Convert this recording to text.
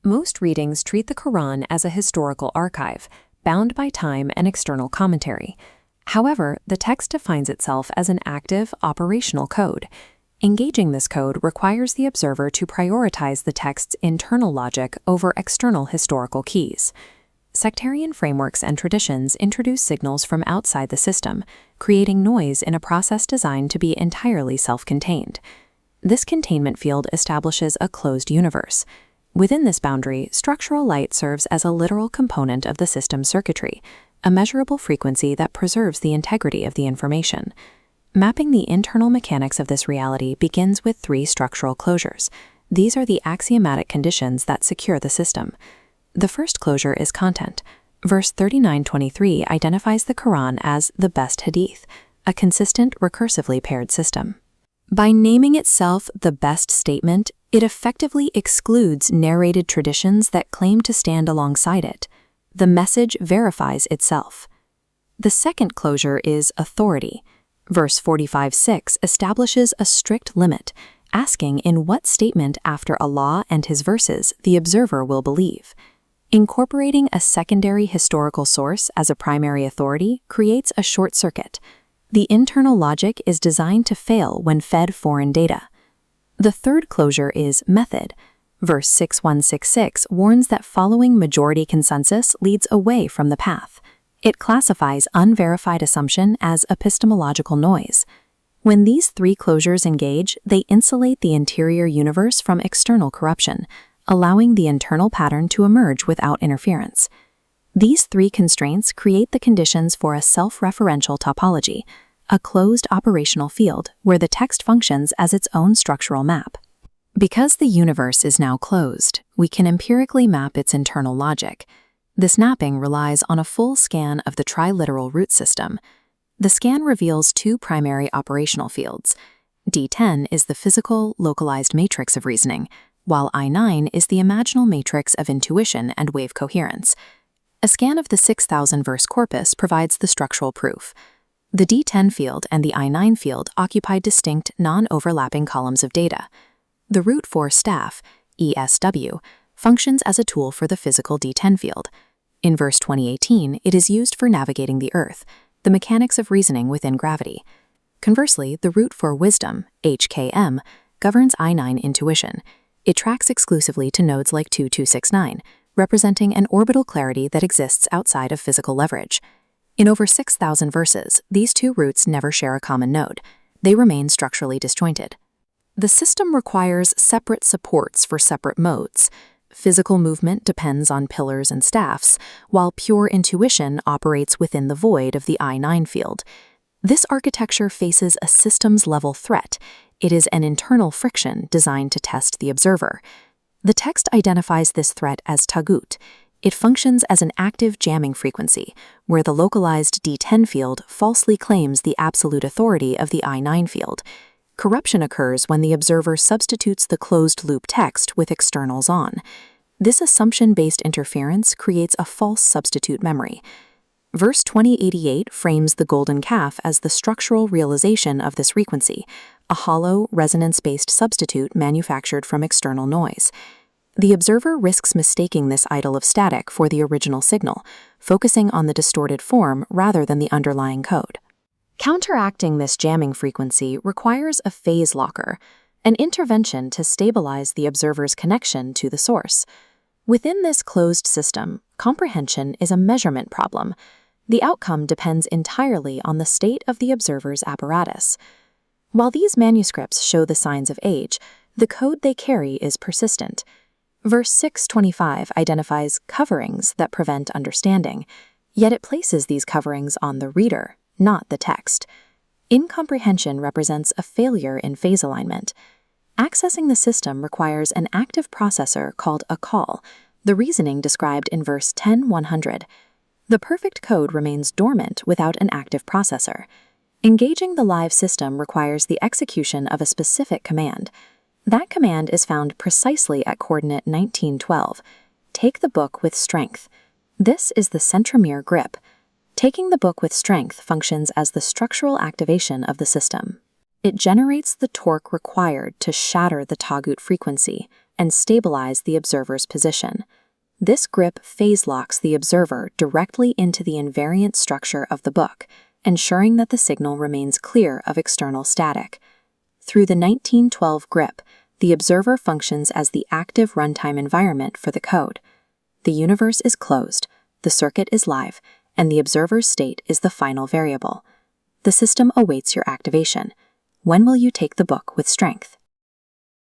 Most readings treat the Quran as a historical archive, bound by time and external commentary. However, the text defines itself as an active, operational code. Engaging this code requires the observer to prioritize the text's internal logic over external historical keys. Sectarian frameworks and traditions introduce signals from outside the system, creating noise in a process designed to be entirely self-contained. This containment field establishes a closed universe. Within this boundary, structural light serves as a literal component of the system's circuitry, a measurable frequency that preserves the integrity of the information. Mapping the internal mechanics of this reality begins with 3 structural closures. These are the axiomatic conditions that secure the system. The first closure is content. Verse 3923 identifies the Quran as the best hadith, a consistent, recursively paired system. By naming itself the best statement, it effectively excludes narrated traditions that claim to stand alongside it. The message verifies itself. The second closure is authority. Verse 45:6 establishes a strict limit, asking in what statement after Allah and His verses the observer will believe. Incorporating a secondary historical source as a primary authority creates a short circuit. The internal logic is designed to fail when fed foreign data. The third closure is method. Verse 6166 warns that following majority consensus leads away from the path. It classifies unverified assumption as epistemological noise. When these 3 closures engage, they insulate the interior universe from external corruption, allowing the internal pattern to emerge without interference. These 3 constraints create the conditions for a self-referential topology, a closed operational field where the text functions as its own structural map. Because the universe is now closed, we can empirically map its internal logic. This mapping relies on a full scan of the triliteral root system. The scan reveals 2 primary operational fields. D10 is the physical, localized matrix of reasoning, while I9 is the imaginal matrix of intuition and wave coherence. A scan of the 6,000-verse corpus provides the structural proof. The D10 field and the I9 field occupy distinct, non-overlapping columns of data. The root for staff, ESW, functions as a tool for the physical D10 field. In verse 2018, it is used for navigating the earth, the mechanics of reasoning within gravity. Conversely, the root for wisdom, HKM, governs I9 intuition. It tracks exclusively to nodes like 2269, representing an orbital clarity that exists outside of physical leverage. In over 6,000 verses, these 2 roots never share a common node. They remain structurally disjointed. The system requires separate supports for separate modes. Physical movement depends on pillars and staffs, while pure intuition operates within the void of the I9 field. This architecture faces a systems-level threat. It is an internal friction designed to test the observer. The text identifies this threat as tagut. It functions as an active jamming frequency, where the localized D10 field falsely claims the absolute authority of the I9 field. Corruption occurs when the observer substitutes the closed-loop text with externals on. This assumption-based interference creates a false substitute memory. Verse 2088 frames the golden calf as the structural realization of this frequency, a hollow, resonance-based substitute manufactured from external noise. The observer risks mistaking this idol of static for the original signal, focusing on the distorted form rather than the underlying code. Counteracting this jamming frequency requires a phase locker, an intervention to stabilize the observer's connection to the source. Within this closed system, comprehension is a measurement problem. The outcome depends entirely on the state of the observer's apparatus. While these manuscripts show the signs of age, the code they carry is persistent. Verse 625 identifies coverings that prevent understanding, yet it places these coverings on the reader, not the text. Incomprehension represents a failure in phase alignment. Accessing the system requires an active processor called a call, the reasoning described in verse 10:100. The perfect code remains dormant without an active processor. Engaging the live system requires the execution of a specific command. That command is found precisely at coordinate 1912. Take the book with strength. This is the centromere grip. Taking the book with strength functions as the structural activation of the system. It generates the torque required to shatter the tagut frequency, and stabilize the observer's position. This grip phase locks the observer directly into the invariant structure of the book, ensuring that the signal remains clear of external static. Through the 1912 grip, the observer functions as the active runtime environment for the code. The universe is closed, the circuit is live, and the observer's state is the final variable. The system awaits your activation. When will you take the book with strength?